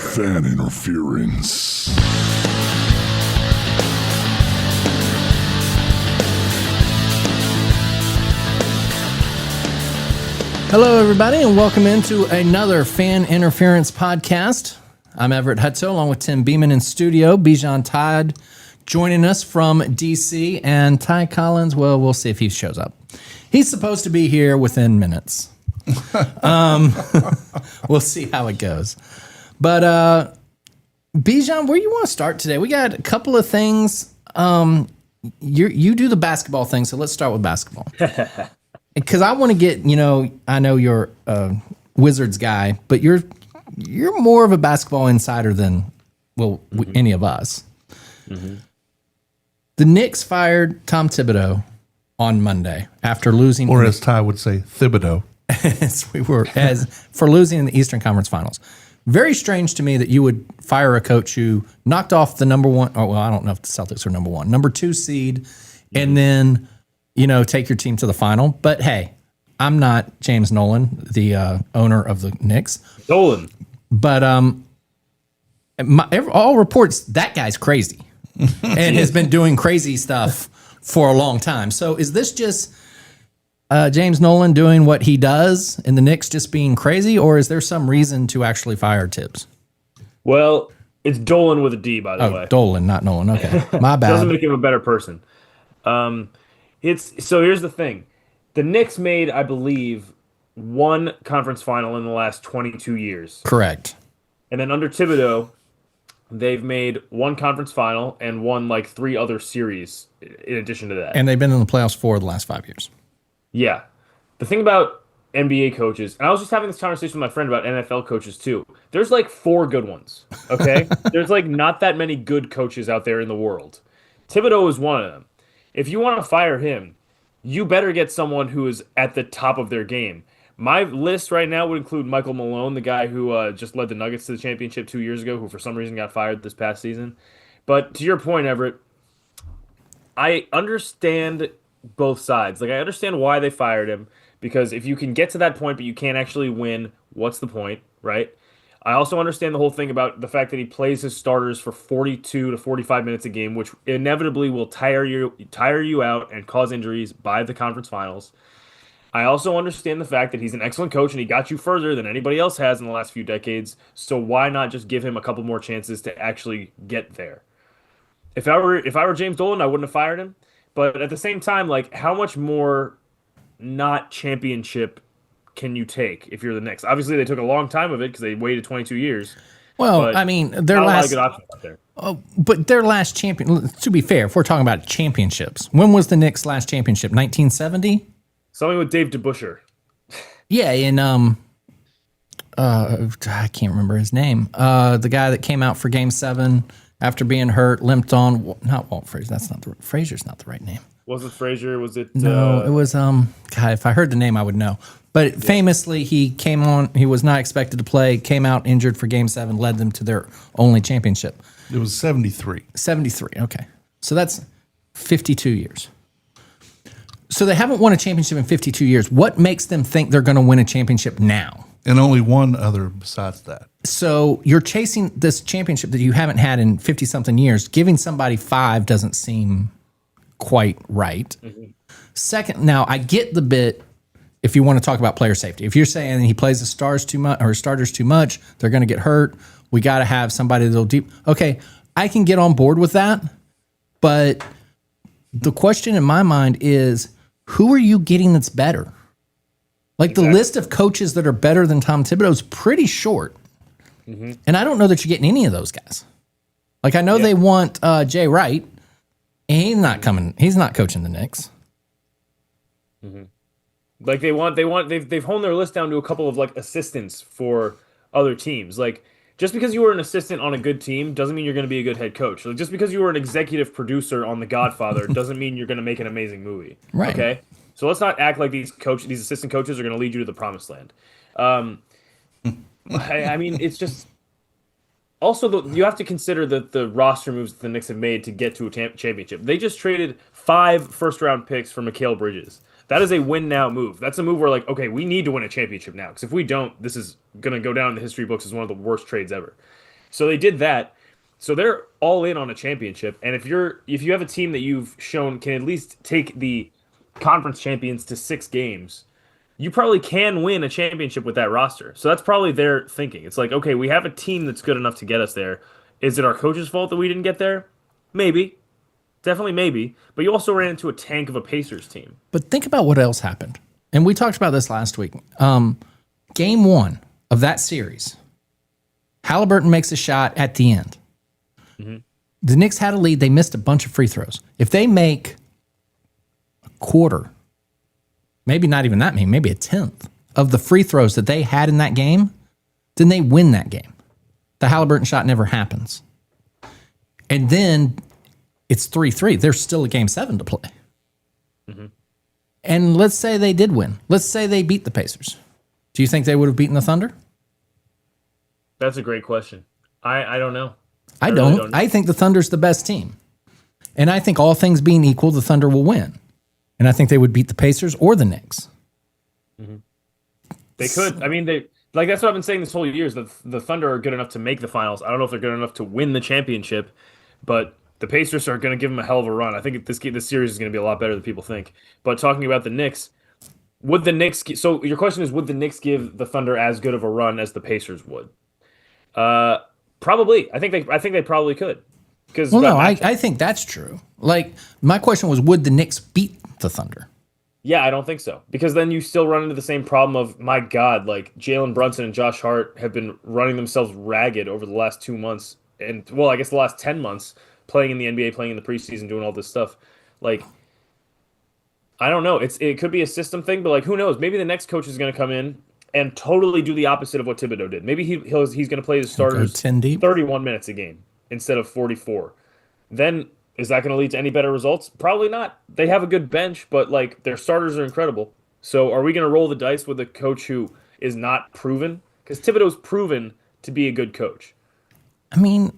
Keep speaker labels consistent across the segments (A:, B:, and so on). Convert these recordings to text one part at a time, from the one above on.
A: Fan interference.
B: Hello, everybody, and welcome into another Fan Interference podcast. I'm Everett Hutto, along with Tim Beeman in studio. Bijan Todd joining us from DC, and Ty Collins, well, we'll see if he shows up. He's supposed to be here within minutes. We'll see how it goes. But, Bijan, where you want to start today? We got a couple of things. You do the basketball thing, so let's start with basketball. Because I want to get, I know you're a Wizards guy, but you're more of a basketball insider than, any of us. Mm-hmm. The Knicks fired Tom Thibodeau on Monday after losing.
C: Or as Ty would say, Thibodeau.
B: For losing in the Eastern Conference Finals. Very strange to me that you would fire a coach who knocked off the number one, I don't know if the Celtics are number one, number 2 seed, and then take your team to the final. But hey, I'm not James Nolan, the owner of the Knicks.
D: Nolan.
B: But all reports, that guy's crazy and has been doing crazy stuff for a long time. So is this just James Nolan doing what he does and the Knicks just being crazy, or is there some reason to actually fire Tibbs?
D: Well, it's Dolan with a D, by the way.
B: Dolan, not Nolan. Okay, my bad.
D: Doesn't make him a better person. So here's the thing. The Knicks made, I believe, one conference final in the last 22 years.
B: Correct.
D: And then under Thibodeau, they've made one conference final and won like 3 other series in addition to that.
B: And they've been in the playoffs for the last 5 years.
D: Yeah. The thing about NBA coaches, and I was just having this conversation with my friend about NFL coaches too. There's like 4 good ones, okay? There's like not that many good coaches out there in the world. Thibodeau is one of them. If you want to fire him, you better get someone who is at the top of their game. My list right now would include Michael Malone, the guy who just led the Nuggets to the championship 2 years ago, who for some reason got fired this past season. But to your point, Everett, I understand both sides. Like, I understand why they fired him, because if you can get to that point but you can't actually win, what's the point, right? I also understand the whole thing about the fact that he plays his starters for 42 to 45 minutes a game, which inevitably will tire you out and cause injuries by the conference finals. I also understand the fact that he's an excellent coach and he got you further than anybody else has in the last few decades. So why not just give him a couple more chances to actually get there? If I were James Dolan, I wouldn't have fired him. But at the same time, like, how much more not championship can you take if you're the Knicks? Obviously, they took a long time of it because they waited 22 years.
B: Well, I mean, their last.
D: Not a lot of good options out there.
B: Oh, but their last champion. To be fair, if we're talking about championships, when was the Knicks' last championship? 1970.
D: Something with Dave DeBusschere.
B: Yeah, I can't remember his name. The guy that came out for Game 7 after being hurt, limped on. Not Walt Frazier. Frazier's not the right name.
D: Was it Frazier? Was it?
B: No, it was. God, if I heard the name, I would know. But famously, he came on. He was not expected to play. Came out injured for Game 7. Led them to their only championship.
C: It was 73.
B: 73. Okay, so that's 52 years. So they haven't won a championship in 52 years. What makes them think they're going to win a championship now?
C: And only one other besides that.
B: So you're chasing this championship that you haven't had in 50-something years. Giving somebody 5 doesn't seem quite right. Mm-hmm. Second, now I get the bit if you want to talk about player safety. If you're saying he plays the stars too much or starters too much, they're going to get hurt. We got to have somebody that'll deep. Okay, I can get on board with that. But the question in my mind is, who are you getting that's better? Like, exactly. The list of coaches that are better than Tom Thibodeau is pretty short. Mm-hmm. And I don't know that you're getting any of those guys. Like, I know they want Jay Wright, and he's not coming. He's not coaching the Knicks.
D: Mm-hmm. Like, they've honed their list down to a couple of like assistants for other teams. Like, just because you were an assistant on a good team doesn't mean you're going to be a good head coach. Like, just because you were an executive producer on The Godfather doesn't mean you're going to make an amazing movie.
B: Right.
D: Okay. So let's not act like these assistant coaches are going to lead you to the promised land. I mean, it's just also you have to consider the roster moves that the Knicks have made to get to a championship. They just traded 5 first-round picks for Mikal Bridges. That is a win-now move. That's a move where, like, okay, we need to win a championship now. Because if we don't, this is going to go down in the history books as one of the worst trades ever. So they did that. So they're all in on a championship. And if you have a team that you've shown can at least take the conference champions to 6 games, you probably can win a championship with that roster. So that's probably their thinking. It's like, okay, we have a team that's good enough to get us there. Is it our coach's fault that we didn't get there? Maybe. Definitely maybe. But you also ran into a tank of a Pacers team.
B: But think about what else happened. And we talked about this last week. Game 1 of that series, Halliburton makes a shot at the end.
D: Mm-hmm.
B: The Knicks had a lead. They missed a bunch of free throws. If they make a quarter, maybe not even that many, maybe a tenth of the free throws that they had in that game, then they win that game. The Halliburton shot never happens. And then it's 3-3. There's still a game 7 to play.
D: Mm-hmm.
B: And let's say they did win. Let's say they beat the Pacers. Do you think they would have beaten the Thunder?
D: That's a great question. I don't know.
B: I
D: really
B: don't.
D: don't know.
B: I think the Thunder's the best team. And I think all things being equal, the Thunder will win. And I think they would beat the Pacers or the Knicks.
D: Mm-hmm. They could. I mean, that's what I've been saying this whole year is that the Thunder are good enough to make the finals. I don't know if they're good enough to win the championship, but the Pacers are going to give them a hell of a run. I think this series is going to be a lot better than people think. But talking about the Knicks, would the Knicks? So your question is, would the Knicks give the Thunder as good of a run as the Pacers would? Probably. I think they probably could. Because
B: I think that's true. Like my question was, would the Knicks beat the Thunder?
D: Yeah, I don't think so. Because then you still run into the same problem of, my God, like Jalen Brunson and Josh Hart have been running themselves ragged over the last 2 months. And, well, I guess the last 10 months playing in the NBA, playing in the preseason, doing all this stuff. Like, I don't know. It could be a system thing, but, like, who knows? Maybe the next coach is going to come in and totally do the opposite of what Thibodeau did. Maybe he's going to play his starters
B: 10 deep?
D: 31 minutes a game instead of 44. Then is that going to lead to any better results? Probably not. They have a good bench, but like their starters are incredible. So are we going to roll the dice with a coach who is not proven? Because Thibodeau's proven to be a good coach.
B: I mean,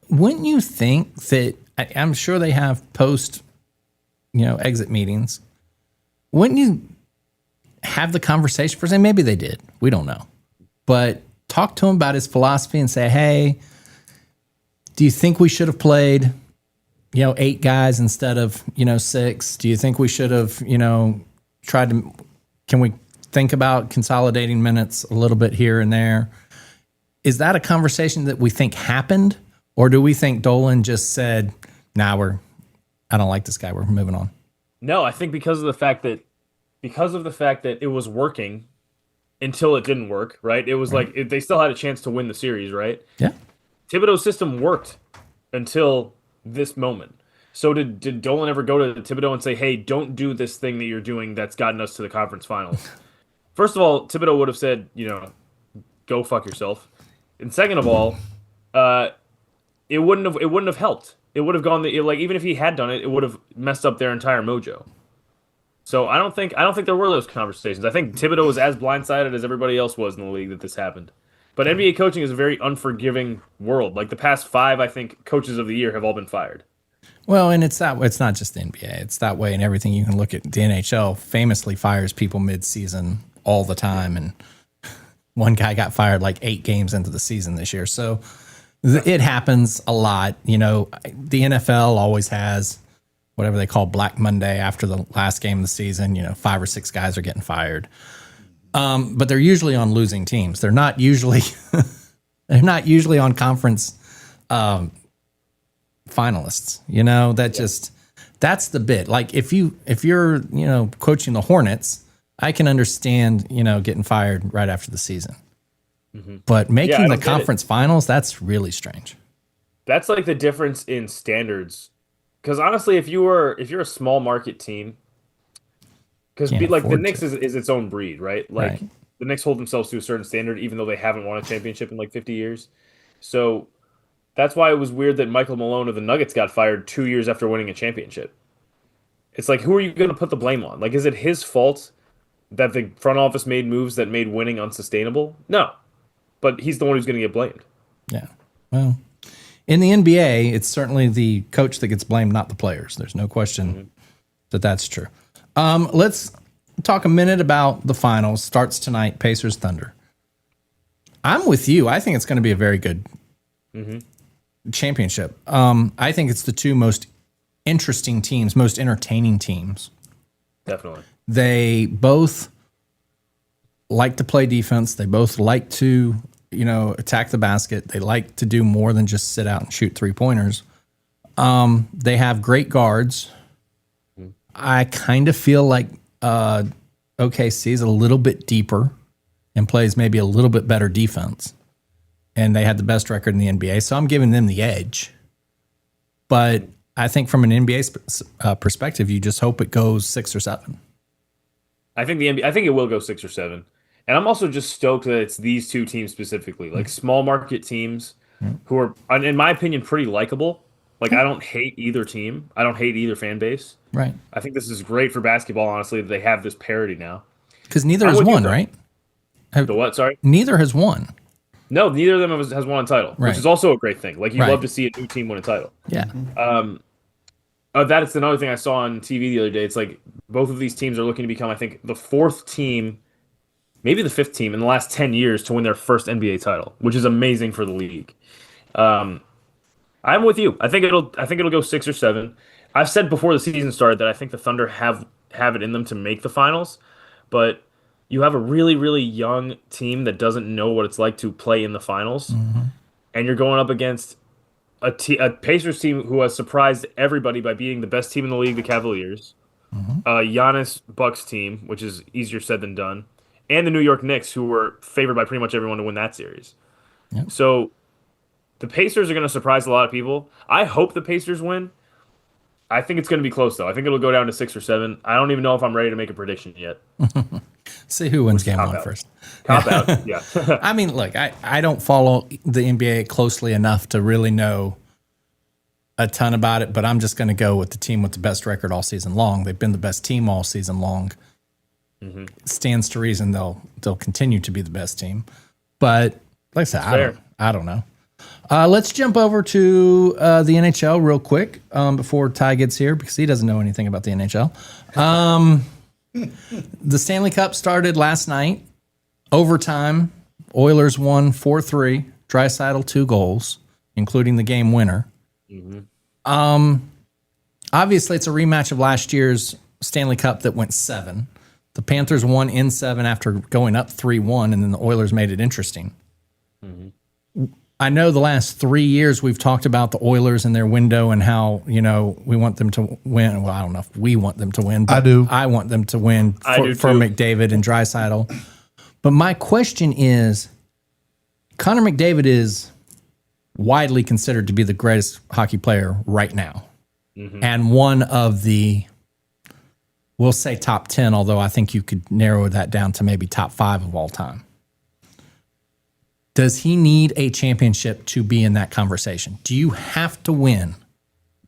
B: wouldn't you think that I'm sure they have post, exit meetings. Wouldn't you have the conversation for saying maybe they did? We don't know. But talk to him about his philosophy and say, hey, do you think we should have played 8 guys instead of, 6? Do you think we should have, tried to, can we think about consolidating minutes a little bit here and there? Is that a conversation that we think happened? Or do we think Dolan just said, nah, I don't like this guy. We're moving on.
D: No, I think because of the fact that it was working until it didn't work, right? It was like they still had a chance to win the series, right?
B: Yeah.
D: Thibodeau's system worked until this moment. So did Dolan ever go to Thibodeau and say, hey, don't do this thing that you're doing that's gotten us to the conference finals? First of all, Thibodeau would have said, go fuck yourself. And second of all, it wouldn't have helped. It would have gone even if he had done it, it would have messed up their entire mojo. So I don't think there were those conversations. I think Thibodeau was as blindsided as everybody else was in the league that this happened. But NBA coaching is a very unforgiving world. Like the past 5, I think, coaches of the year have all been fired.
B: Well, and it's not just the NBA. It's that way in everything. You can look at the NHL famously fires people mid-season all the time. And one guy got fired like 8 games into the season this year. So it happens a lot. The NFL always has whatever they call Black Monday after the last game of the season. 5 or 6 guys are getting fired. But they're usually on losing teams. They're not usually on conference finalists. That's the bit. Like if you're coaching the Hornets, I can understand getting fired right after the season. Mm-hmm. But making the conference finals, that's really strange.
D: That's like the difference in standards. Because honestly, if you're a small market team. Because the Knicks is its own breed, right? Like the Knicks hold themselves to a certain standard, even though they haven't won a championship in like 50 years. So that's why it was weird that Michael Malone of the Nuggets got fired 2 years after winning a championship. It's like, who are you going to put the blame on? Like, is it his fault that the front office made moves that made winning unsustainable? No, but he's the one who's going to get blamed.
B: Yeah. Well, in the NBA, it's certainly the coach that gets blamed, not the players. There's no question that that's true. Let's talk a minute about the finals. Starts tonight, Pacers Thunder. I'm with you. I think it's going to be a very good championship. I think it's the two most interesting teams, most entertaining teams.
D: Definitely.
B: They both like to play defense. They both like to, attack the basket. They like to do more than just sit out and shoot 3-pointers. They have great guards. I kind of feel like OKC is a little bit deeper and plays maybe a little bit better defense. And they had the best record in the NBA, so I'm giving them the edge. But I think from an NBA perspective, you just hope it goes 6 or 7.
D: I think it will go 6 or 7. And I'm also just stoked that it's these two teams specifically, like small market teams who are, in my opinion, pretty likable. Like, I don't hate either team. I don't hate either fan base.
B: Right.
D: I think this is great for basketball, honestly, that they have this parity now.
B: Because neither has won, right?
D: The what? Sorry?
B: Neither has won.
D: No, neither of them has won a title,
B: Right.
D: which is also a great thing. Like, you
B: Right.
D: love to see a new team win a title.
B: Yeah.
D: That's another thing I saw on TV the other day. It's like both of these teams are looking to become, I think, the 4th team, maybe the 5th team in the last 10 years to win their first NBA title, which is amazing for the league. I'm with you. I think it'll go 6 or 7. I've said before the season started that I think the Thunder have it in them to make the finals, but you have a really, really young team that doesn't know what it's like to play in the finals, and you're going up against a Pacers team who has surprised everybody by beating the best team in the league, the Cavaliers, Giannis Bucks team, which is easier said than done, and the New York Knicks, who were favored by pretty much everyone to win that series.
B: Yep.
D: So the Pacers are going to surprise a lot of people. I hope the Pacers win. I think it's going to be close, though. I think it'll go down to 6 or 7. I don't even know if I'm ready to make a prediction yet.
B: See who wins game 1 first.
D: Cop out, yeah.
B: I mean, look, I don't follow the NBA closely enough to really know a ton about it, but I'm just going to go with the team with the best record all season long. They've been the best team all season long. Stands to reason they'll continue to be the best team. But like I said, I don't know. Let's jump over to the NHL real quick before Ty gets here because he doesn't know anything about the NHL. The Stanley Cup started last night. Overtime, Oilers won 4-3. Draisaitl 2 goals, including the game winner. Obviously, it's a rematch of last year's Stanley Cup that went 7. The Panthers won in 7 after going up 3-1, and then the Oilers made it interesting. I know the last 3 years we've talked about the Oilers and their window and how, we want them to win. Well, I don't know if we want them to win, but
C: I do.
B: I want them to win for
D: too.
B: McDavid and Draisaitl. But my question is, Connor McDavid is widely considered to be the greatest hockey player right now. And one of the, we'll say top 10, although I think you could narrow that down to maybe top 5 of all time. Does he need a championship to be in that conversation? Do you have to win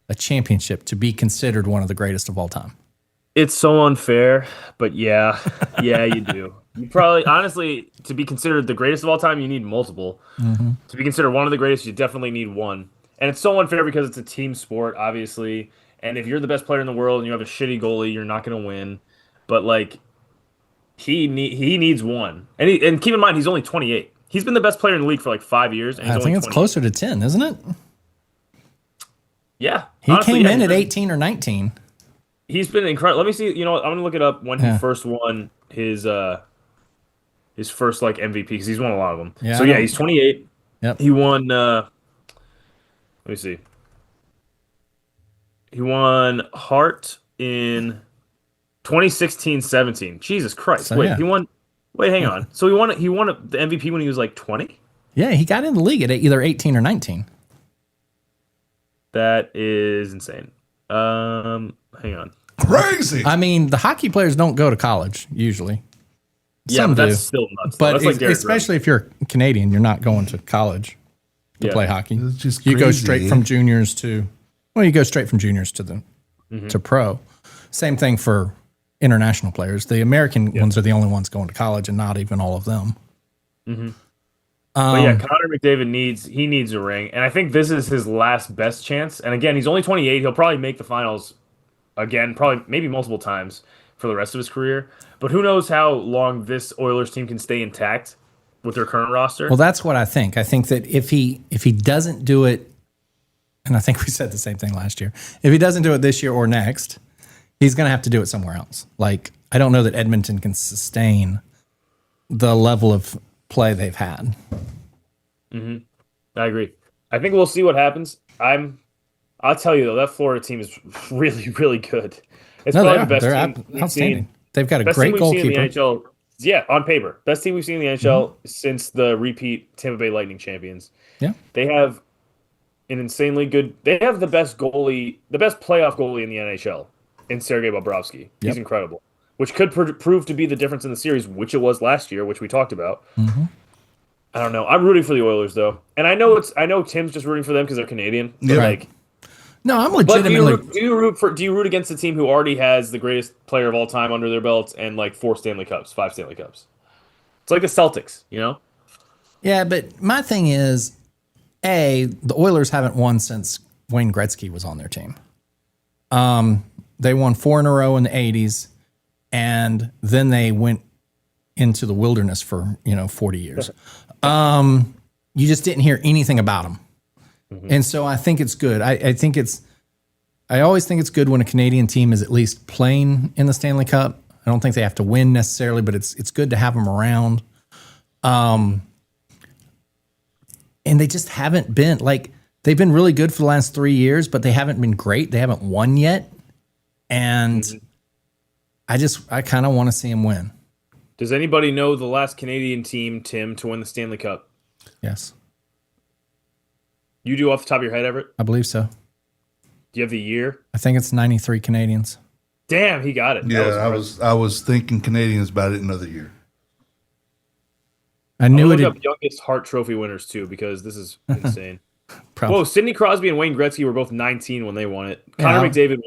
B: a championship to be considered one of the greatest of all time?
D: It's so unfair, but yeah, you do. You probably, honestly, to be considered the greatest of all time, you need multiple. To be considered one of the greatest, you definitely need one. And it's so unfair because it's a team sport, obviously. And if you're the best player in the world and you have a shitty goalie, you're not going to win. But like, he needs one. And keep in mind, he's only 28. He's been the best player in the league for like 5 years. And he's
B: I think it's
D: 28.
B: closer to 10, isn't it?
D: Yeah.
B: He
D: honestly,
B: came
D: yeah,
B: in at 18 or 19.
D: He's been incredible. Let me see. You know what? I'm gonna look it up when he first won his first like MVP because he's won a lot of them.
B: Yeah,
D: so yeah, he's 28.
B: Yep.
D: He won. Let me see. He won Hart in 2016-17. Jesus Christ!
B: So,
D: wait,
B: yeah.
D: he won. Wait, hang on. So he won the MVP when he was like 20.
B: Yeah, he got in the league at either 18 or 19.
D: That is insane. Hang on.
C: Crazy.
B: I mean, the hockey players don't go to college usually.
D: Yeah,
B: Some
D: but
B: do.
D: that's still nuts.
B: But
D: That's like Derek
B: especially if you're Canadian, you're not going to college to
D: Yeah.
B: play hockey.
C: It's just
B: You go
C: crazy.
B: straight from juniors to to pro. Same thing for international players. The American ones are the only ones going to college, and not even all of them.
D: But yeah, Connor McDavid needs a ring, and I think this is his last best chance. And again, he's only 28. He'll probably make the finals again, probably maybe multiple times for the rest of his career. But who knows how long this Oilers team can stay intact? with their current roster.
B: Well, that's what I think. I think that if he doesn't do it, and I think we said the same thing last year, if he doesn't do it this year or next, he's going to have to do it somewhere else. Like, I don't know that Edmonton can sustain the level of play they've had.
D: I agree. I think we'll see what happens. I'll tell you though, that Florida team is really, really good. It's probably the best team we've
B: outstanding.
D: seen.
B: They've got a
D: Best
B: great
D: team we've
B: goalkeeper.
D: seen in the NHL. Yeah, on paper, best team we've seen in the NHL since the repeat Tampa Bay Lightning champions.
B: Yeah,
D: They have an insanely good. They have the best goalie, the best playoff goalie in the NHL, in Sergei Bobrovsky. He's incredible, which could prove to be the difference in the series, which it was last year, which we talked about. I don't know. I'm rooting for the Oilers though, and I know Tim's just rooting for them because they're Canadian. But
B: right. No, I'm
D: But
B: legitimately.
D: do you root against the team who already has the greatest player of all time under their belts and like 5 Stanley Cups? It's like the Celtics, you know?
B: Yeah, but my thing is, the Oilers haven't won since Wayne Gretzky was on their team. They won 4 in a row in the 80s, and then they went into the wilderness for 40 years. You just didn't hear anything about them. And so I think it's good. I always think it's good when a Canadian team is at least playing in the Stanley Cup. I don't think they have to win necessarily, but it's good to have them around. And they just haven't been they've been really good for the last 3 years, but they haven't been great. They haven't won yet. And I kind of want to see them win.
D: Does anybody know the last Canadian team, Tim, to win the Stanley Cup?
B: Yes.
D: You do off the top of your head, Everett?
B: I believe so.
D: Do you have the year?
B: I think it's 93 Canadians.
D: Damn, he got it.
C: Yeah, I was thinking Canadians, but I didn't know the year.
B: I knew
D: I'll
B: it.
D: look up youngest Hart Trophy winners too, because this is insane.
B: Probably.
D: Whoa, Sidney Crosby and Wayne Gretzky were both 19 when they won it. Connor McDavid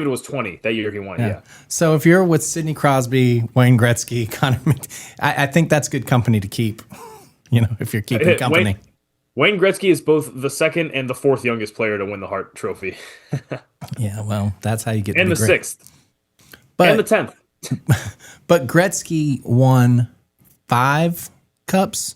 D: was 20 that year he won it. Yeah.
B: So if you're with Sidney Crosby, Wayne Gretzky, I think that's good company to keep. If you're keeping company.
D: Wayne Gretzky is both the second and the fourth youngest player to win the Hart Trophy.
B: Yeah, well, that's how you get.
D: And the
B: great.
D: 6th. And the 10th.
B: But Gretzky won 5 cups,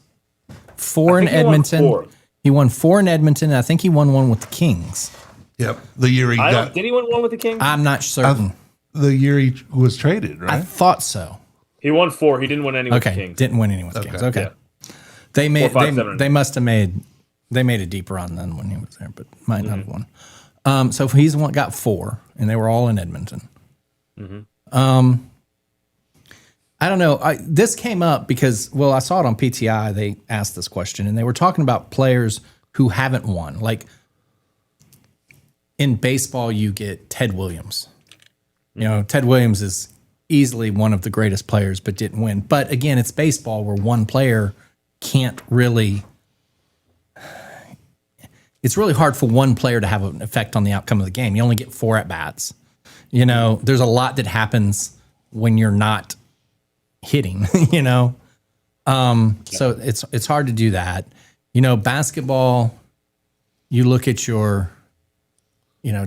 B: 4 in Edmonton. He won 4 in Edmonton, and I think he won 1 with the Kings.
C: Yep, the year he got.
D: Did he win 1 with the Kings?
B: I'm not certain.
C: The year he was traded, right?
B: I thought so.
D: He won 4. He didn't win any with the
B: Okay,
D: Kings.
B: didn't win any with the Kings. Okay,
D: Yeah.
B: they made
D: 4, 5, 7.
B: they must have made a deep run then when he was there, but might not have won. So he's got 4, and they were all in Edmonton. I don't know. This came up because, I saw it on PTI. They asked this question, and they were talking about players who haven't won. Like in baseball, you get Ted Williams. Ted Williams is easily one of the greatest players, but didn't win. But again, it's baseball where one player can't really. It's really hard for one player to have an effect on the outcome of the game. You only get 4 at bats. There's a lot that happens when you're not hitting, so it's hard to do that. Basketball, you look at your,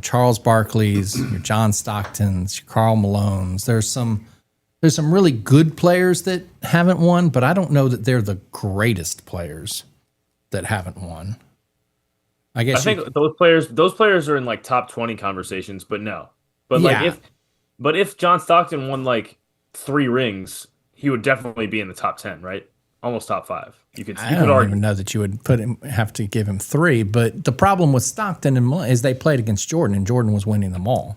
B: Charles Barkley's, your John Stocktons, your Karl Malones. There's some really good players that haven't won, but I don't know that they're the greatest players that haven't won. I think
D: those players are in like top 20 conversations, but no. But if John Stockton won 3 rings, he would definitely be in the top 10, right? Almost top 5.
B: I don't even know that you would have to give him 3. But the problem with Stockton is they played against Jordan, and Jordan was winning them all.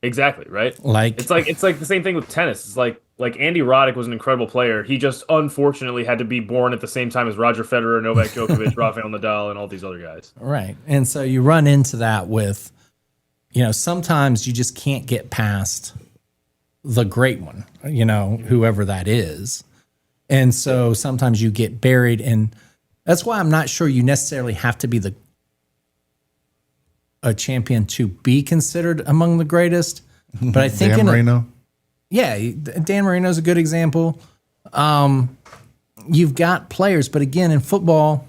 D: Exactly, right? It's like the same thing with tennis. It's like Andy Roddick was an incredible player. He just unfortunately had to be born at the same time as Roger Federer, Novak Djokovic, Rafael Nadal, and all these other guys.
B: Right, and so you run into that with, sometimes you just can't get past the great one, whoever that is. And so sometimes you get buried, and that's why I'm not sure you necessarily have to be a champion to be considered among the greatest. But I think
C: Dan Marino.
B: Dan Marino's a good example. You've got players, but again, in football,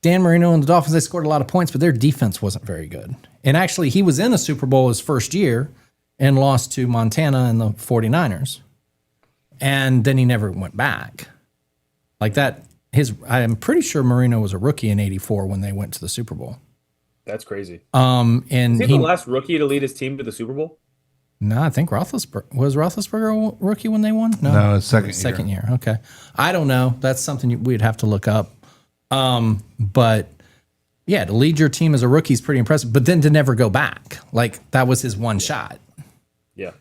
B: Dan Marino and the Dolphins, they scored a lot of points, but their defense wasn't very good. And actually, he was in a Super Bowl his first year and lost to Montana and the 49ers. And then he never went back. Like that. I'm pretty sure Marino was a rookie in '84 when they went to the Super Bowl.
D: That's crazy.
B: And
D: Is he the last rookie to lead his team to the Super Bowl?
B: No, I think Roethlisberger a rookie when they won?
C: No, it's
B: second year. Okay. I don't know. That's something we'd have to look up. But yeah, to lead your team as a rookie is pretty impressive. But then to never go back, like that was his one shot.
D: Yeah.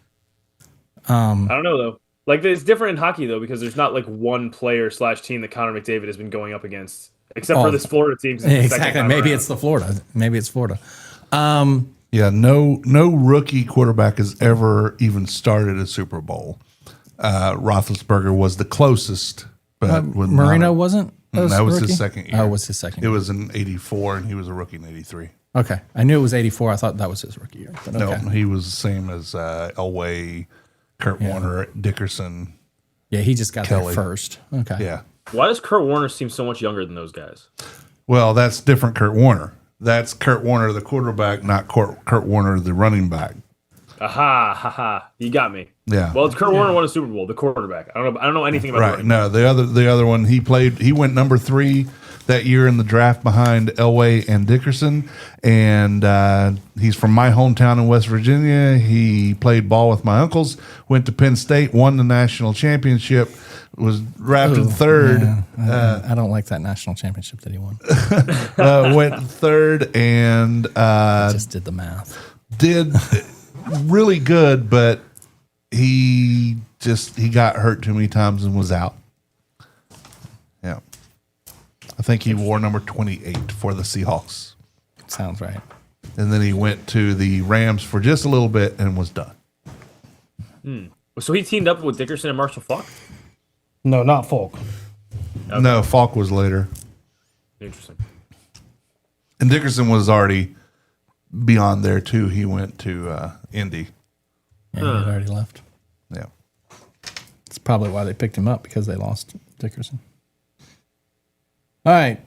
D: I don't know though. Like it's different in hockey though because there's not like one player / team that Connor McDavid has been going up against, except for this Florida team.
B: Exactly. Maybe it's Florida.
C: Yeah, no rookie quarterback has ever even started a Super Bowl. Roethlisberger was the closest, but
B: Marino wasn't.
C: That was his second year.
B: Oh, it was his second year.
C: It was in '84, and he was a rookie in '83.
B: Okay, I knew it was '84. I thought that was his rookie year. But okay.
C: No, he was the same as Elway, Kurt Warner, Dickerson.
B: Yeah, he just got
C: Kelly.
B: there first. Okay.
C: Yeah.
D: Why does Kurt Warner seem so much younger than those guys?
C: Well, that's different Kurt Warner. That's Kurt Warner, the quarterback, not Kurt Warner, the running back.
D: Aha, haha! You got me.
C: Yeah.
D: Well, it's Kurt Warner won a Super Bowl, the quarterback. I don't know anything about.
C: Right. No, the other one he went number 3 that year in the draft behind Elway and Dickerson, and he's from my hometown in West Virginia. He played ball with my uncles. Went to Penn State, won the national championship. Was drafted third.
B: Yeah. I don't like that national championship that he won.
C: Went third and
B: Just did the math.
C: did really good, but he got hurt too many times and was out. Yeah. I think he wore number 28 for the Seahawks.
B: Sounds right.
C: And then he went to the Rams for just a little bit and was done.
D: So he teamed up with Dickerson and Marshall Faulk?
E: No, not Falk.
D: Okay.
C: No, Falk was later.
D: Interesting.
C: And Dickerson was already beyond there, too. He went to Indy.
B: Yeah, he had already left.
C: Yeah.
B: It's probably why they picked him up, because they lost Dickerson. All right.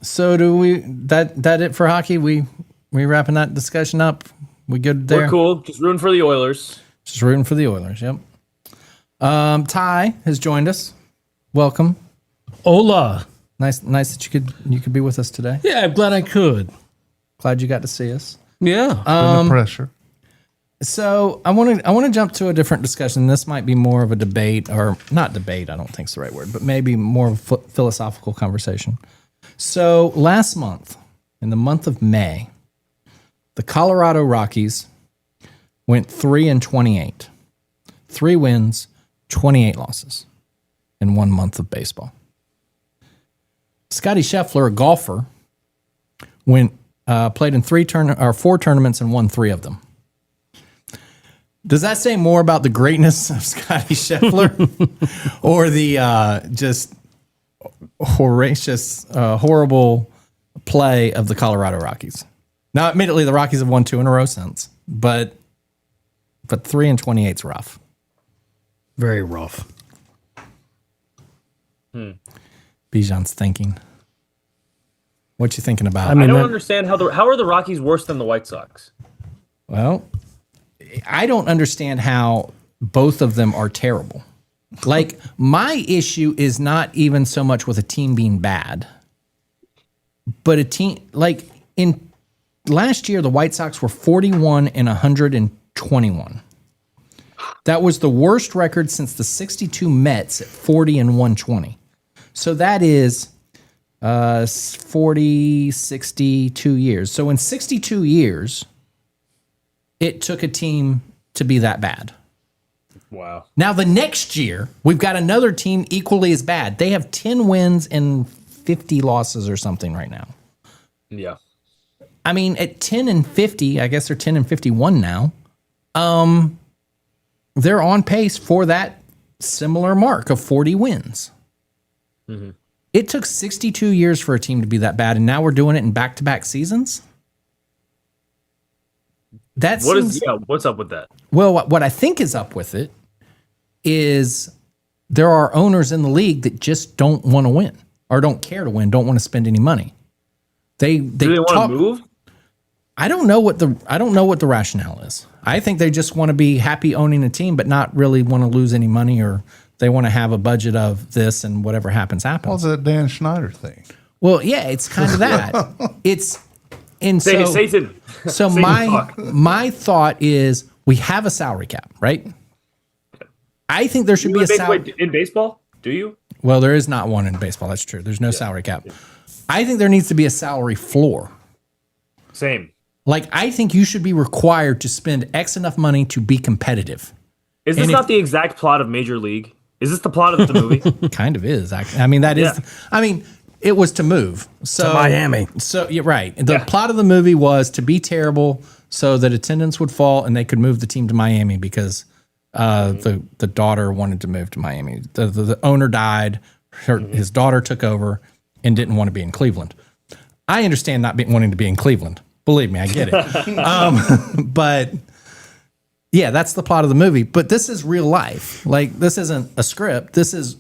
B: So do we that it for hockey? We wrapping that discussion up? We good there?
D: We're cool. Just rooting for the Oilers.
B: Just rooting for the Oilers, yep. Ty has joined us. Welcome.
E: Hola.
B: Nice that you could be with us today.
E: Yeah, I'm glad I could.
B: Glad you got to see us.
E: Yeah.
C: No pressure.
B: So I want to jump to a different discussion. This might be more of a debate, or not debate. I don't think it's the right word, but maybe more of a philosophical conversation. So last month, in the month of May, the Colorado Rockies went 3-28, 3 wins, 28 losses in 1 month of baseball. Scottie Sheffler, a golfer, played in 4 tournaments and won 3 of them. Does that say more about the greatness of Scottie Sheffler or the just horrible play of the Colorado Rockies? Now, admittedly, the Rockies have won 2 in a row since, but 3-28 is rough.
E: Very rough.
B: Bijan's thinking. What you thinking about?
D: I don't understand how are the Rockies worse than the White Sox?
B: Well, I don't understand how both of them are terrible. Like, my issue is not even so much with a team being bad, but a team like in last year, the White Sox were 41-121. That was the worst record since the '62 Mets at 40-120. So that is 62 years. So in 62 years, it took a team to be that bad.
D: Wow.
B: Now, the next year, we've got another team equally as bad. They have 10 wins and 50 losses or something right now.
D: Yeah.
B: I mean, at 10-50, I guess they're 10-51 now. They're on pace for that similar mark of 40 wins. Mm-hmm. It took 62 years for a team to be that bad, and now we're doing it in back-to-back seasons?
D: What's up with that?
B: Well, what I think is up with it is there are owners in the league that just don't want to win or don't care to win, don't want to spend any money. Do they
D: want to move?
B: I don't know what the rationale is. I think they just want to be happy owning a team, but not really want to lose any money or they want to have a budget of this, and whatever happens, happens.
C: What's that Dan Schneider thing?
B: Well, yeah, it's kind of that. It's and so
D: Satan.
B: So
D: Satan
B: my thought is we have a salary cap, right? I think there should be a salary
D: in baseball. Do you?
B: Well, there is not one in baseball. That's true. There's no salary cap. I think there needs to be a salary floor.
D: Same.
B: Like, I think you should be required to spend X enough money to be competitive.
D: Is this not the exact plot of Major League? Is this the plot of the movie?
B: Kind of is. I mean, that is.
D: Yeah.
B: I mean, it was to move. So
E: To Miami.
B: So you're right. The plot of the movie was to be terrible so that attendance would fall and they could move the team to Miami because the daughter wanted to move to Miami. The owner died. His daughter took over and didn't want to be in Cleveland. I understand not wanting to be in Cleveland. Believe me, I get it. But yeah, that's the plot of the movie. But this is real life. Like, this isn't a script. This is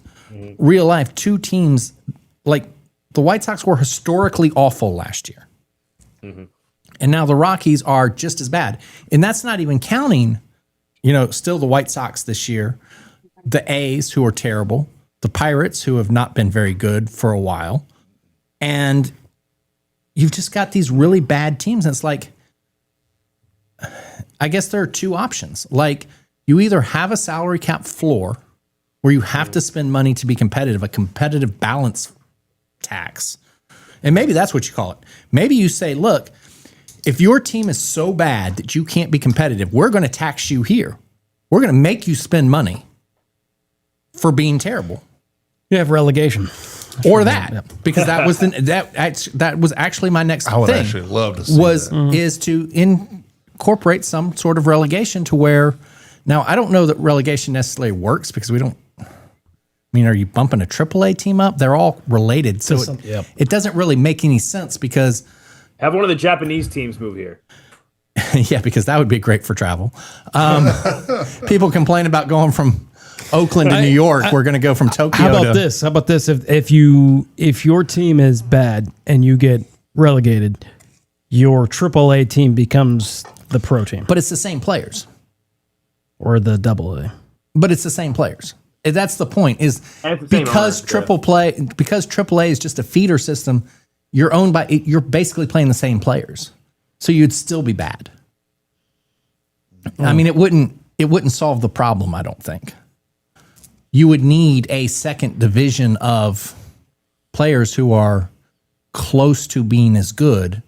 B: real life. Two teams, like the White Sox were historically awful last year. And now the Rockies are just as bad. And that's not even counting, still the White Sox this year, the A's, who are terrible, the Pirates, who have not been very good for a while. And you've just got these really bad teams. And it's like, I guess there are two options. Like, you either have a salary cap floor where you have to spend money to be competitive, a competitive balance tax. And maybe that's what you call it. Maybe you say, look, if your team is so bad that you can't be competitive, we're going to tax you here. We're going to make you spend money for being terrible.
E: You have relegation.
B: Or that, because that was that was actually my next
C: I would
B: thing.
C: actually love to see that.
B: Is to incorporate some sort of relegation to where, now I don't know that relegation necessarily works because we don't. I mean, are you bumping a AAA team up? They're all related, so it doesn't really make any sense because
D: Have one of the Japanese teams move here.
B: yeah, because that would be great for travel. People complain about going from Oakland to New York. We're going to go from Tokyo.
E: How about this? How about this? If your team is bad and you get relegated, your AAA team becomes the pro team
B: But it's the same players.
E: or the AA.
B: But it's the same players. That's the point. Is
D: And it's the same
B: because
D: owners,
B: because AAA is just a feeder system. You're owned by. You're basically playing the same players, so you'd still be bad. I mean, it wouldn't solve the problem. I don't think. You would need a second division of players who are close to being as good,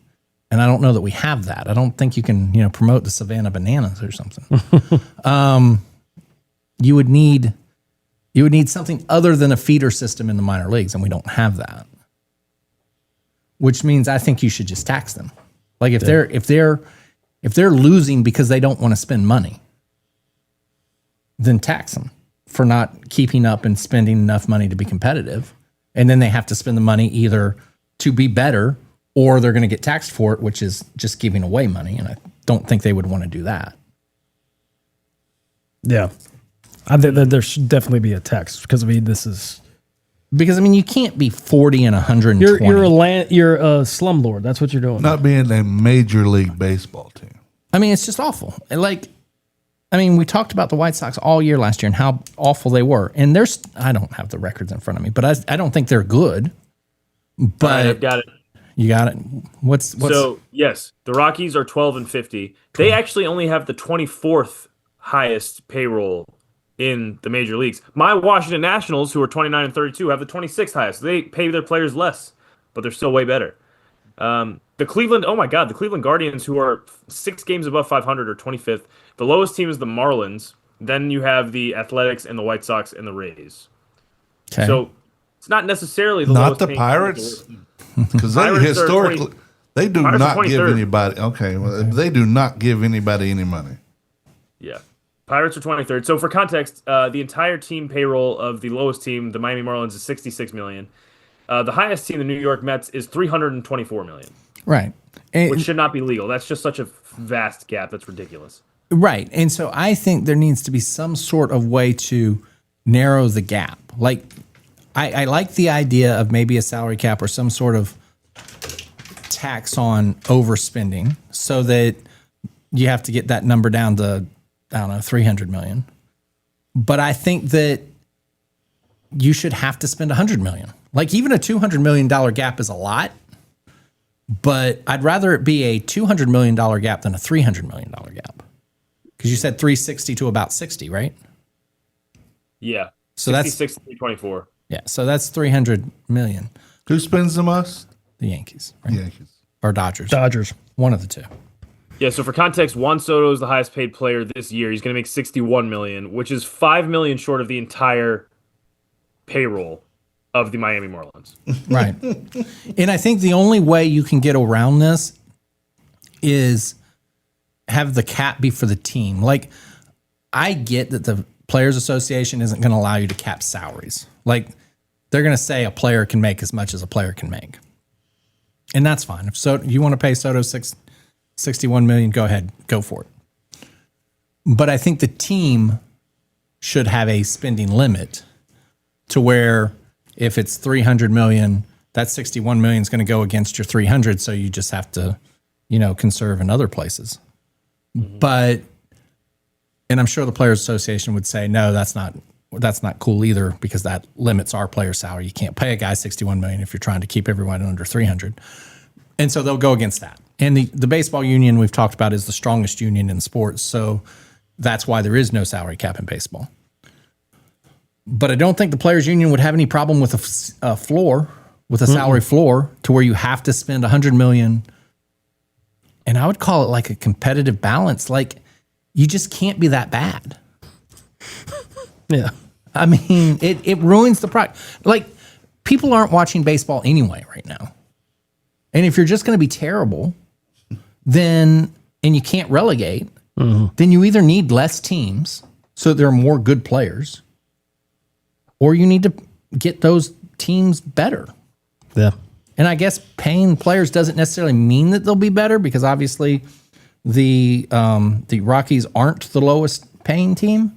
B: and I don't know that we have that. I don't think you can promote the Savannah Bananas or something. You would need something other than a feeder system in the minor leagues, and we don't have that. Which means I think you should just tax them. Like if they're losing because they don't want to spend money, then tax them for not keeping up and spending enough money to be competitive. And then they have to spend the money either to be better or they're going to get taxed for it, which is just giving away money. And I don't think they would want to do that.
E: Yeah. I think that there should definitely be a tax because this is
B: Because you can't be 40 and 120.
E: you're a slumlord. That's what you're doing.
C: Not being a major league baseball team.
B: It's just awful. We talked about the White Sox all year last year and how awful they were. And I don't have the records in front of me, but I don't think they're good. But
D: I've got it.
B: You got it. What's
D: So yes, the Rockies are 12-50. They actually only have the 24th highest payroll in the major leagues. My Washington Nationals, who are 29-32, have the 26th highest. They pay their players less, but they're still way better. The Cleveland Guardians, who are 6 games above 500, are 25th. The lowest team is the Marlins. Then you have the Athletics and the White Sox and the Rays.
B: okay.
D: So it's not necessarily the
C: Not
D: lowest
C: the
D: paying-
C: Pirates? Because they
D: Pirates are
C: historically
D: 20
C: they do
D: Pirates are
C: not give
D: 23rd.
C: anybody. Okay, well, they do not give anybody any money.
D: Yeah. Pirates are 23rd. So for context, the entire team payroll of the lowest team, the Miami Marlins, is $66 million. The highest team, the New York Mets, is $324 million,
B: right. And,
D: which should not be legal. That's just such a vast gap. That's ridiculous.
B: right. And so I think there needs to be some sort of way to narrow the gap. Like, I like the idea of maybe a salary cap or some sort of tax on overspending so that you have to get that number down to, I don't know, 300 million. But I think that you should have to spend $100 million. Like even a $200 million gap is a lot, but I'd rather it be a $200 million gap than a $300 million gap. Because you said 360 to about 60, right?
D: Yeah.
B: So that's
D: 66 324.
B: Yeah, so that's $300 million.
C: Who spends the most?
B: The Yankees, right?
C: Yankees.
B: Or Dodgers.
E: Dodgers.
B: One of the two.
D: Yeah, so for context, Juan Soto is the highest paid player this year. He's going to make $61 million, which is $5 million short of the entire payroll of the Miami Marlins.
B: Right. And I think the only way you can get around this is have the cap be for the team. Like, I get that the Players Association isn't going to allow you to cap salaries. Like, they're going to say a player can make as much as a player can make. And that's fine. If you want to pay Soto $61 million, go ahead, go for it. But I think the team should have a spending limit to where if it's $300 million, that $61 million is going to go against your $300, so you just have to, conserve in other places. Mm-hmm. But, and I'm sure the Players Association would say, no, that's not cool either, because that limits our player salary. You can't pay a guy $61 million if you're trying to keep everyone under $300. And so they'll go against that. And the baseball union we've talked about is the strongest union in sports, so that's why there is no salary cap in baseball. But I don't think the players union would have any problem with a floor, with a salary floor, to where you have to spend $100 million. And I would call it like a competitive balance. Like, you just can't be that bad.
E: Yeah.
B: I mean, it ruins the product. Like, people aren't watching baseball anyway right now. And if you're just going to be terrible, and you can't relegate, then you either need less teams so there are more good players, or you need to get those teams better.
E: Yeah.
B: And I guess paying players doesn't necessarily mean that they'll be better, because obviously the Rockies aren't the lowest paying team.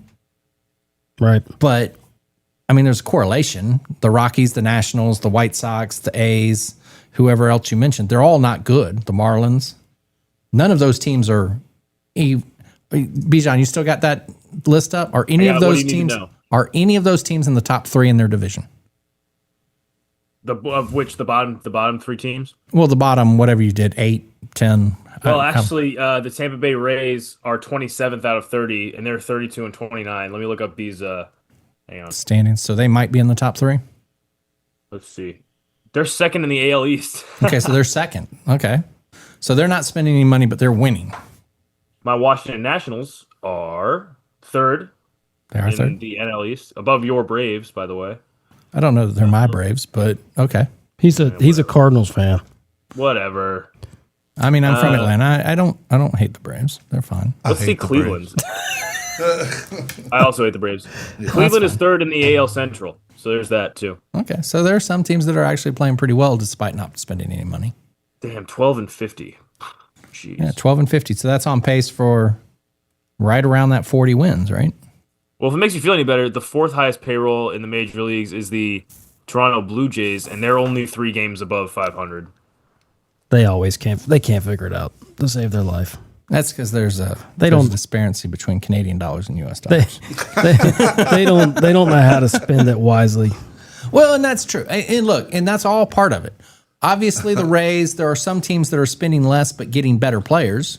E: Right.
B: But, I mean, there's a correlation. The Rockies, the Nationals, the White Sox, the A's, whoever else you mentioned, they're all not good. The Marlins. None of those teams are... Bijan, you still got that list up? Are any of those teams... Are any of those teams in the top three in their division?
D: The bottom three teams?
B: Well, the bottom, whatever you did, 8, 10.
D: Well, actually, the Tampa Bay Rays are 27th out of 30, and they're 32 and 29. Let me look up these. Hang on.
B: Standings. So they might be in the top three?
D: Let's see. They're second in the AL East.
B: Okay, so they're second. Okay. So they're not spending any money, but they're winning.
D: My Washington Nationals are third.
B: They are third?
D: In the NL East, above your Braves, by the way.
B: I don't know that they're my Braves, but okay.
E: He's a Cardinals fan.
D: Whatever.
B: I mean, I'm from Atlanta. I don't hate the Braves. They're fine.
D: Let's see Cleveland. I also hate the Braves. Cleveland is third in the AL Central, so there's that too.
B: Okay, so there are some teams that are actually playing pretty well despite not spending any money.
D: Damn, 12 and 50. Jeez.
B: Yeah, 12 and 50. So that's on pace for right around that 40 wins, right?
D: Well, if it makes you feel any better, the fourth highest payroll in the major leagues is the Toronto Blue Jays, and they're only 3 games above 500.
E: They always can't. They can't figure it out to save their life.
B: That's because there's a disparity between Canadian dollars and U.S. dollars.
E: They don't know how to spend it wisely.
B: Well, and that's true. And look, and that's all part of it. Obviously, the Rays, there are some teams that are spending less but getting better players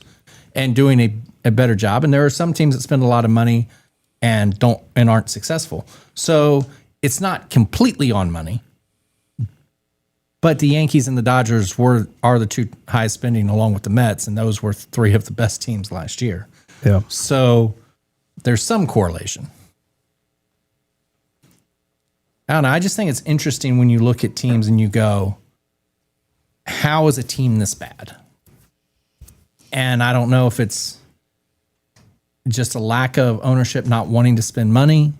B: and doing a better job, and there are some teams that spend a lot of money and aren't successful. So it's not completely on money. But the Yankees and the Dodgers are the two highest spending, along with the Mets, and those were 3 of the best teams last year.
E: Yeah.
B: So there's some correlation. I don't know. I just think it's interesting when you look at teams and you go, how is a team this bad? And I don't know if it's just a lack of ownership not wanting to spend money,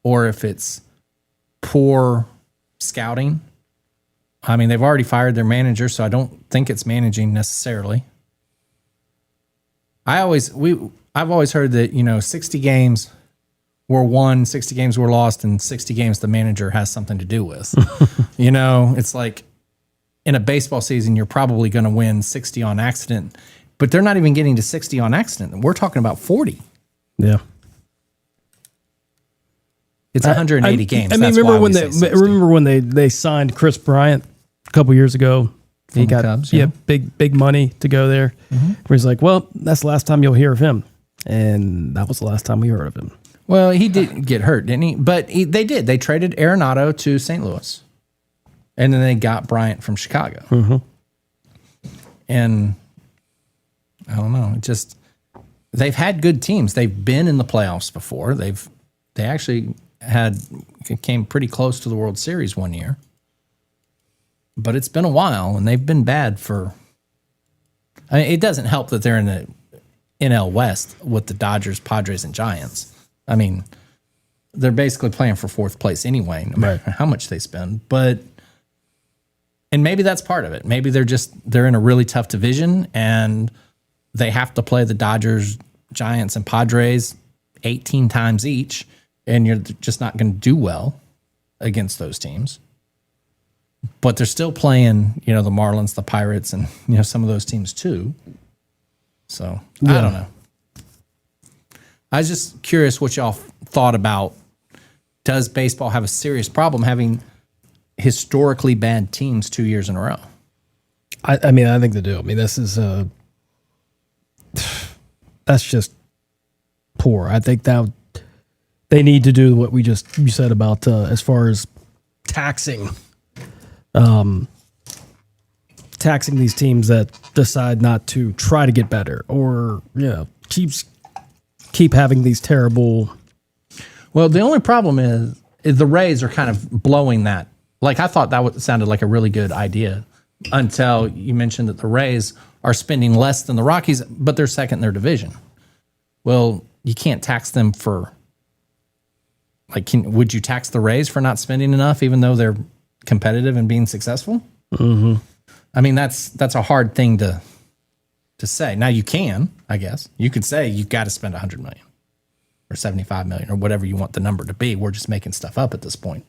B: or if it's poor scouting. I mean, they've already fired their manager, so I don't think it's managing necessarily. I've always heard that, 60 games were won, 60 games were lost, and 60 games the manager has something to do with. It's like in a baseball season, you're probably going to win 60 on accident, but they're not even getting to 60 on accident. We're talking about 40.
E: Yeah.
B: It's 180 games.
E: I mean,
B: That's
E: remember
B: why
E: when
B: we say 60.
E: they signed Chris Bryant a couple years ago? He got
B: Cubs, yeah.
E: big money to go there. Where he's like, well, that's the last time you'll hear of him, and that was the last time we heard of him.
B: Well, he did get hurt, didn't he? But they did. They traded Arenado to St. Louis, and then they got Bryant from Chicago. And I don't know. They've had good teams. They've been in the playoffs before. They actually came pretty close to the World Series one year. But it's been a while, and they've been bad for. I mean, it doesn't help that they're in the NL West with the Dodgers, Padres, and Giants. I mean, they're basically playing for fourth place anyway, no matter how much they spend. And maybe that's part of it. Maybe they're in a really tough division, and they have to play the Dodgers, Giants, and Padres 18 times each, and you're just not going to do well against those teams. But they're still playing, the Marlins, the Pirates, and some of those teams too. So I don't know. I was just curious what y'all thought about. Does baseball have a serious problem having historically bad teams 2 years in a row?
E: I mean, I think they do. I mean, this is that's just poor. I think that they need to do what you said about as far as taxing these teams that decide not to try to get better, or keep having these terrible.
B: Well, the only problem is the Rays are kind of blowing that. Like, I thought that sounded like a really good idea until you mentioned that the Rays are spending less than the Rockies, but they're second in their division. Well, you can't tax them for. Would you tax the Rays for not spending enough, even though they're competitive and being successful? Mm-hmm. I mean, that's a hard thing to say. Now you can, I guess. You could say you've got to spend $100 million or $75 million or whatever you want the number to be. We're just making stuff up at this point.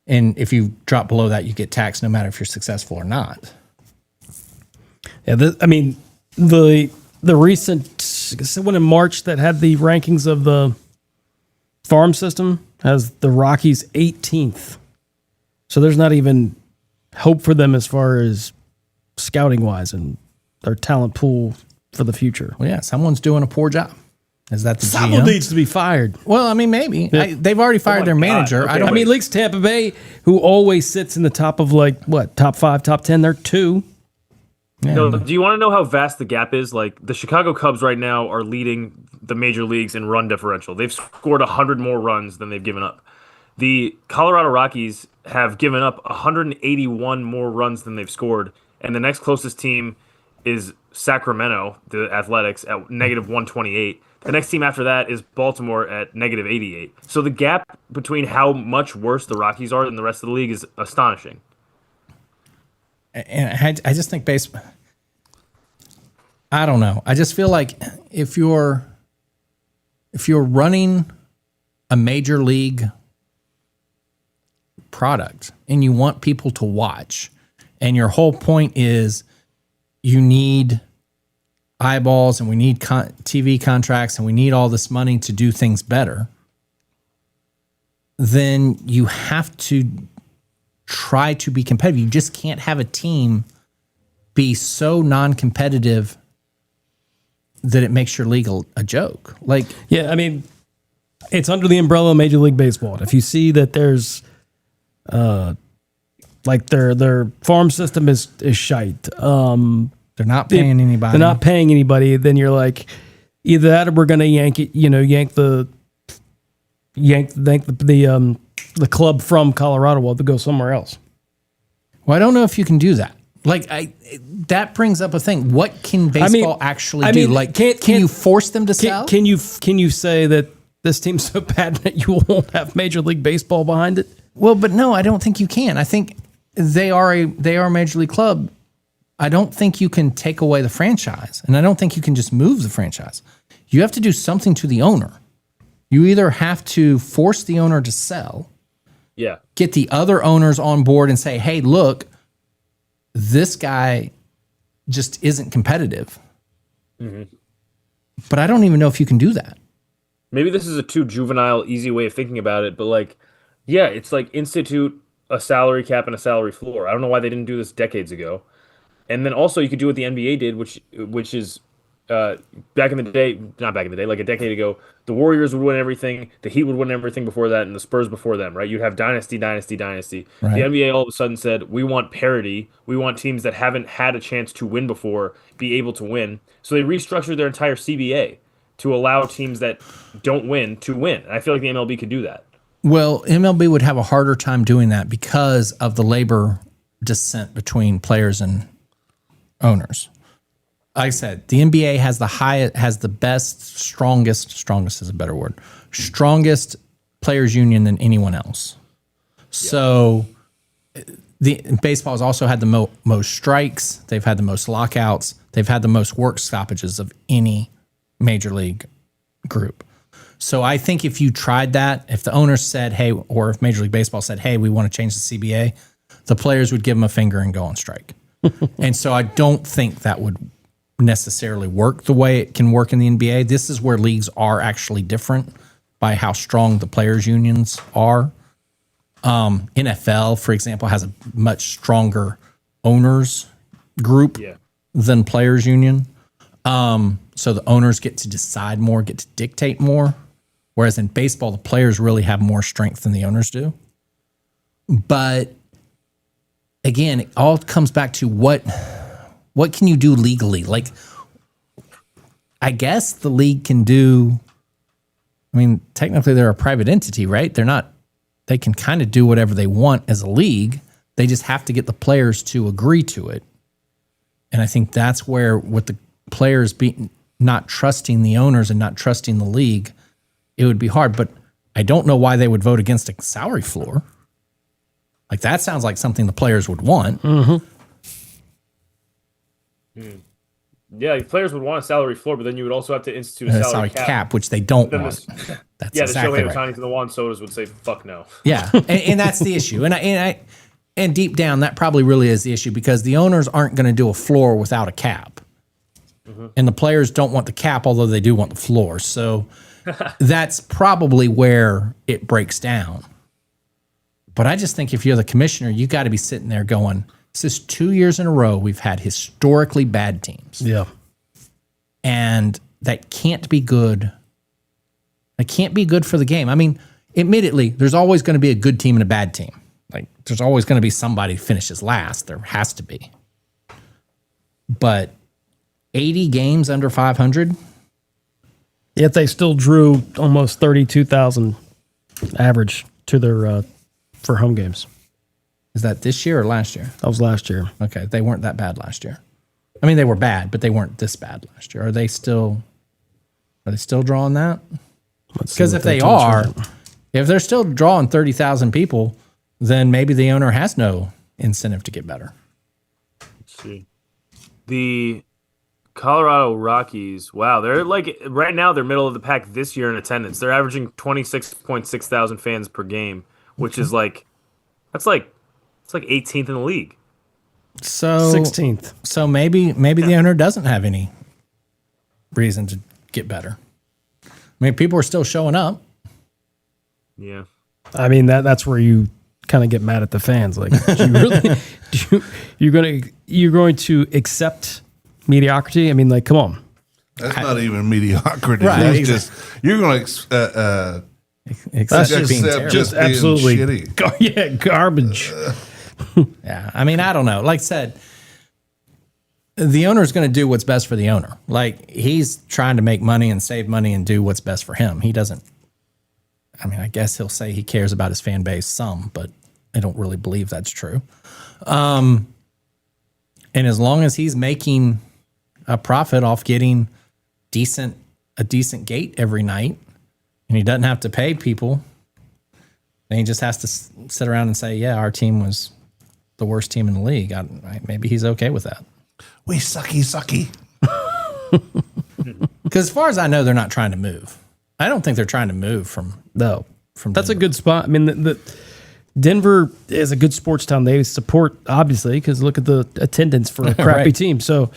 B: And if you drop below that, you get taxed no matter if you're successful or not.
E: Yeah, the recent one in March that had the rankings of the farm system has the Rockies 18th. So there's not even hope for them as far as scouting wise and their talent pool for the future.
B: Well, yeah, someone's doing a poor job. Is that the
E: Someone
B: GM?
E: needs to be fired.
B: Well, I mean, maybe.
E: Yeah.
B: They've already fired their manager.
D: Okay,
B: I don't.
E: I mean, Leaks Tampa Bay, who always sits in the top of top 5, top 10. They're 2.
D: No, do you want to know how vast the gap is? Like, the Chicago Cubs right now are leading the major leagues in run differential. They've scored 100 more runs than they've given up. The Colorado Rockies have given up 181 more runs than they've scored, and the next closest team is Sacramento, the Athletics, at negative 128. The next team after that is Baltimore at negative 88. So the gap between how much worse the Rockies are than the rest of the league is astonishing.
B: And I just think I don't know. I just feel like if you're running a major league product and you want people to watch, and your whole point is you need eyeballs and we need TV contracts and we need all this money to do things better, then you have to try to be competitive. You just can't have a team be so non-competitive that it makes your league a joke.
E: Yeah, I mean, it's under the umbrella of Major League Baseball. And if you see that there's their farm system is shite.
B: They're not paying anybody.
E: They're not paying anybody. Then you're like, either that or we're going to yank the club from Colorado. Well, to go somewhere else.
B: Well, I don't know if you can do that. That brings up a thing. What can baseball actually do? Can you force them to sell?
E: Can you say that this team's so bad that you won't have Major League Baseball behind it?
B: Well, but no, I don't think you can. I think they are a Major League club. I don't think you can take away the franchise, and I don't think you can just move the franchise. You have to do something to the owner. You either have to force the owner to sell, get the other owners on board and say, hey, look, this guy just isn't competitive. Mm-hmm. But I don't even know if you can do that.
D: maybe this is a too juvenile, easy way of thinking about it, but like, yeah, it's like institute a salary cap and a salary floor. I don't know why they didn't do this decades ago. And then also you could do what the NBA did, which is uh, back in the day, not back in the day, like a decade ago, the Warriors would win everything, the Heat would win everything before that, and the Spurs before them, right? You'd have dynasty, dynasty, dynasty.
B: Right.
D: The NBA all of a sudden said, we want parity. We want teams that haven't had a chance to win before be able to win. So they restructured their entire CBA to allow teams that don't win to win. And I feel like the MLB could do that.
B: Well, MLB would have a harder time doing that because of the labor dissent between players and owners. Like I said, the NBA has the best, strongest is a better word, strongest players union than anyone else. So baseball has also had the most strikes. They've had the most lockouts. They've had the most work stoppages of any major league group. So I think if you tried that, if the owners said, hey, or if Major League Baseball said, hey, we want to change the CBA, the players would give them a finger and go on strike. And so I don't think that would necessarily work the way it can work in the NBA. This is where leagues are actually different by how strong the players' unions are. NFL, for example, has a much stronger owners group than players' union. So the owners get to decide more, get to dictate more. Whereas in baseball, the players really have more strength than the owners do. But again, it all comes back to what can you do legally? Like, I guess the league can do, I mean, technically they're a private entity, right? They can kind of do whatever they want as a league. They just have to get the players to agree to it. And I think that's where, with the players not trusting the owners and not trusting the league, it would be hard. But I don't know why they would vote against a salary floor. Like, that sounds like something the players would want.
E: Mm-hmm.
D: Yeah, players would want a salary floor, but then you would also have to institute a salary
B: cap, which they don't want. That's
D: the
B: exactly
D: Shohei
B: right.
D: Ohtani to the Juan Sodas would say, fuck no.
B: Yeah, and that's the issue. And deep down, that probably really is the issue, because the owners aren't going to do a floor without a cap. Mm-hmm. And the players don't want the cap, although they do want the floor. So that's probably where it breaks down. But I just think if you're the commissioner, you got to be sitting there going, this is 2 years in a row we've had historically bad teams.
E: Yeah.
B: And that can't be good. That can't be good for the game. I mean, admittedly, there's always going to be a good team and a bad team. Like, there's always going to be somebody who finishes last. There has to be. But 80 games under 500?
E: Yet they still drew almost 32,000 average to their for home games.
B: Is that this year or last year?
E: That was last year.
B: Okay, they weren't that bad last year. I mean, they were bad, but they weren't this bad last year. Are they still drawing that? Because if they are, if they're still drawing 30,000 people, then maybe the owner has no incentive to get better.
D: Let's see. The Colorado Rockies, wow, they're like, right now they're middle of the pack this year in attendance. They're averaging 26.6 thousand fans per game, which is like, it's like 18th in the league.
B: So
E: 16th.
B: So maybe the owner doesn't have any reason to get better. I mean, people are still showing up.
D: Yeah.
E: I mean, that's where you kind of get mad at the fans. Like, do you really, you're going to accept mediocrity? I mean, like, come on.
C: That's not even mediocrity.
B: Right,
C: That's
B: exactly.
C: just, you're going to
B: Except
E: just
B: being
C: accept
B: terrible.
C: just being
E: absolutely
C: shitty.
E: garbage.
B: Yeah, I mean, I don't know. Like I said, the owner's going to do what's best for the owner. Like, he's trying to make money and save money and do what's best for him. He doesn't, I mean, I guess he'll say he cares about his fan base some, but I don't really believe that's true. And as long as he's making a profit off getting a decent gate every night, and he doesn't have to pay people, then he just has to sit around and say, yeah, our team was the worst team in the league. Maybe he's okay with that.
C: We sucky.
B: Because as far as I know, they're not trying to move. I don't think they're trying to move from
E: No.
B: From
E: That's a
B: Denver.
E: good spot. I mean, the Denver is a good sports town. They support, obviously, because look at the attendance for a crappy
B: Right.
E: team. So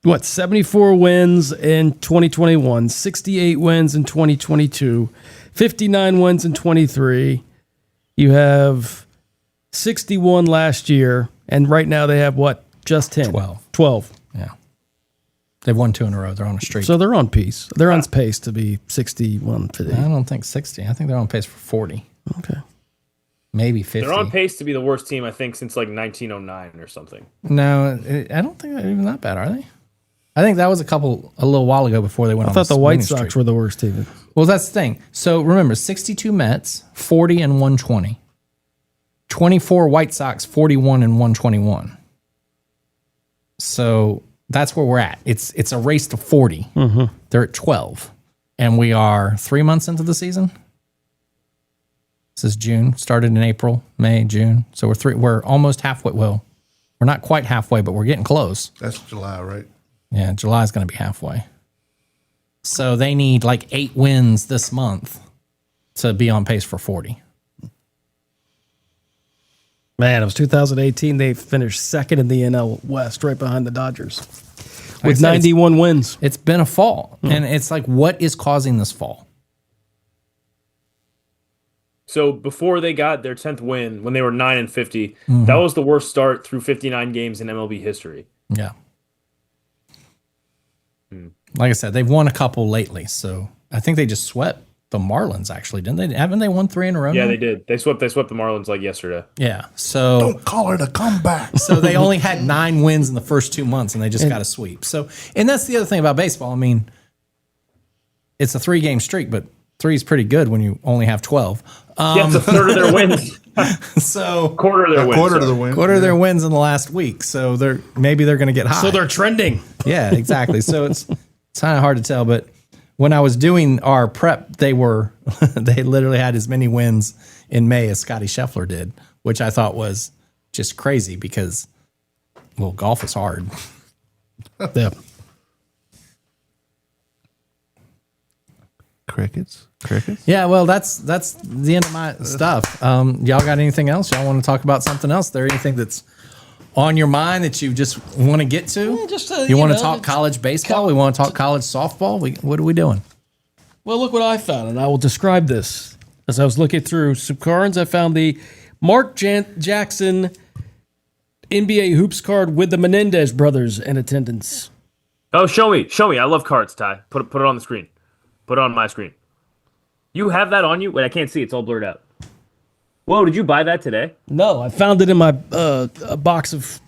E: 74 wins in 2021, 68 wins in 2022, 59 wins in 23. You have 61 last year, and right now they have what? Just 10? 12.
B: Yeah. They've won 2 in a row. They're on a streak.
E: So they're on pace. They're on pace to be 61 today.
B: I don't think 60. I think they're on pace for 40.
E: Okay.
B: Maybe 50.
D: They're on pace to be the worst team, I think, since like 1909 or something.
B: No, I don't think they're even that bad, are they? I think that was a little while ago before they went on
E: I thought the White Sox
B: streak.
E: were the worst team.
B: Well, that's the thing. So remember, 62 Mets, 40 and 120. 24 White Sox, 41 and 121. So that's where we're at. It's a race to 40. Mm-hmm. They're at 12. And we are 3 months into the season. This is June. Started in April, May, June. So we're almost halfway. Well, we're not quite halfway, but we're getting close.
C: That's July, right?
B: Yeah, July's going to be halfway. So they need like 8 wins this month to be on pace for 40.
E: Man, it was 2018. They finished second in the NL West, right behind the Dodgers, with 91 wins.
B: It's been a fall. And it's like, what is causing this fall?
D: So before they got their 10th win, when they were 9 and 50, that was the worst start through 59 games in MLB history.
B: Yeah. Like I said, they've won a couple lately. So I think they just swept the Marlins, actually, didn't they? Haven't they won 3 in a row?
D: Yeah,
B: now?
D: they did. They swept the Marlins like yesterday.
B: Yeah. So
C: Don't call it a comeback.
B: so they only had 9 wins in the first 2 months, and they just got a sweep. So, and that's the other thing about baseball. I mean, it's a 3-game streak, but 3 is pretty good when you only have 12.
D: Yeah, it's a third of their wins.
B: So
D: Quarter of their wins.
C: Quarter of the win.
B: quarter of their wins in the last week. So maybe they're going to get high.
E: So they're trending.
B: Yeah, exactly. So it's kind of hard to tell, but when I was doing our prep, they literally had as many wins in May as Scottie Sheffler did, which I thought was just crazy because, well, golf is hard.
E: Yeah.
C: Crickets.
B: Yeah, well, that's the end of my stuff. Y'all got anything else? Y'all want to talk about something else? There anything that's on your mind that you just want to get to?
E: Yeah,
B: you want to talk college baseball? We want to talk college softball? What are we doing?
E: Well, look what I found, and I will describe this. As I was looking through some cards, I found the Mark Jackson NBA hoops card with the Menendez brothers in attendance.
D: Oh, show me. I love cards, Ty. Put it on the screen. Put it on my screen. You have that on you? Wait, I can't see. It's all blurred out. Whoa, did you buy that today?
E: No, I found it in my a box of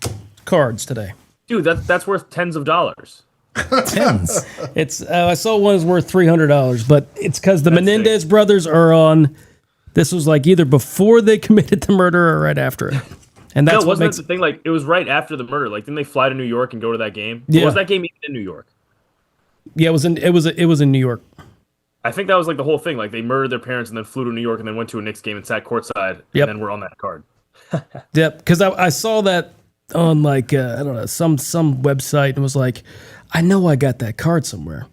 E: cards today.
D: Dude, that's worth tens of dollars.
B: Tens.
E: It's I saw one is worth $300, but it's because the Menendez brothers are on. This was like either before they committed the murder or right after it, and that's
D: No,
E: what
D: wasn't
E: makes
D: that the thing? Like, it was right after the murder. Like, didn't they fly to New York and go to that game?
E: Yeah.
D: Or was that game even in New York?
E: Yeah, it was in New York.
D: I think that was like the whole thing. Like, they murdered their parents and then flew to New York and then went to a Knicks game and sat courtside.
E: Yep.
D: And then we're on that card.
E: Yep, because I saw that on like I don't know some website and was like, I know I got that card somewhere.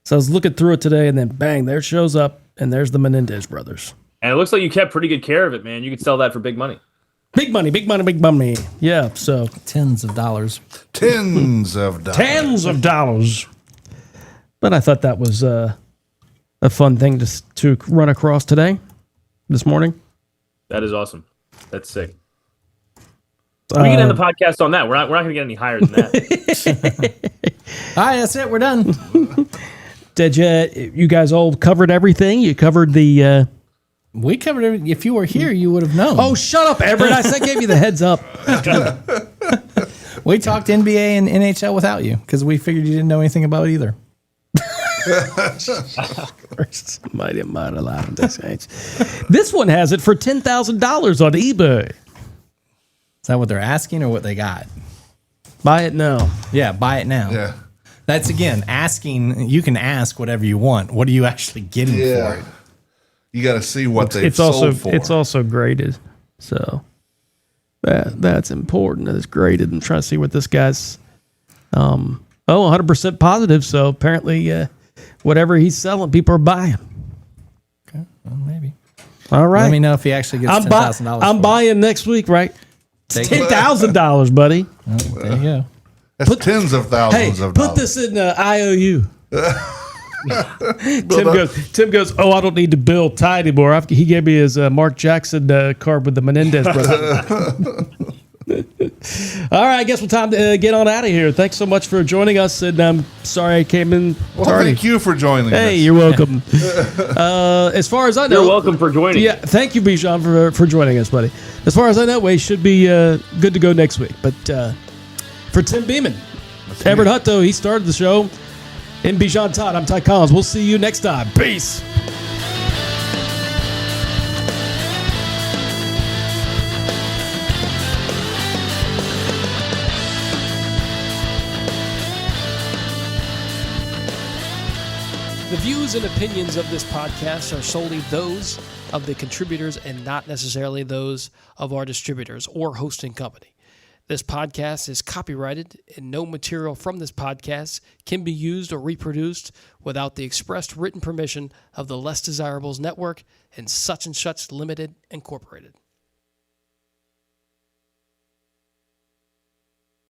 E: So I was looking through it today, and then bang, there it shows up, and there's the Menendez brothers.
D: And it looks like you kept pretty good care of it, man. You could sell that for big money.
E: Big money, big money, big money. Yeah, so
B: Tens of dollars.
C: Tens of dollars.
E: tens of dollars. But I thought that was a fun thing to run across this morning.
D: That is awesome. That's sick. We can end the podcast on that. We're not going to get any higher than that.
B: All right, that's it. We're done.
E: Did you guys all covered everything? You covered the.
B: We covered everything. If you were here, you would have known.
E: Oh, shut up, Everett! I gave you the heads up.
B: We talked NBA and NHL without you because we figured you didn't know anything about it either.
E: Mighty might allow this age. This one has it for $10,000 on eBay.
B: Is that what they're asking or what they got?
E: Buy it now.
B: Yeah, buy it now.
C: Yeah.
B: That's again asking. You can ask whatever you want. What are you actually getting for
C: Yeah.
B: it?
C: You got to see what they've
E: It's
C: sold
E: also
C: for.
E: it's also graded, so that's important. That it's graded. I'm trying to see what this guy's. 100% positive. So apparently, whatever he's selling, people are buying.
B: Okay, well, maybe.
E: All right.
B: Let me know if he actually gets $10,000.
E: I'm buying next week, right? It's
B: Take it.
E: $10,000, buddy.
B: There you go.
C: That's tens of thousands of dollars.
E: Put this in IOU. Tim goes, oh, I don't need to bill Ty anymore. He gave me his Mark Jackson card with the Menendez brother. All right, I guess it's time to get on out of here. Thanks so much for joining us, and I'm sorry I came in tardy.
C: Thank you for joining us.
E: Hey, you're welcome. As far as I know...
D: You're welcome for joining.
E: Yeah, thank you, Bijan, for joining us, buddy. As far as I know, we should be good to go next week. But for Tim Beeman, Everett Hutto, he started the show. And Bijan Todd, I'm Ty Collins. We'll see you next time. Peace. The views and opinions of this podcast are solely those of the contributors and not necessarily those of our distributors or hosting company. This podcast is copyrighted, and no material from this podcast can be used or reproduced without the expressed written permission of the Less Desirables Network and Such Limited Incorporated.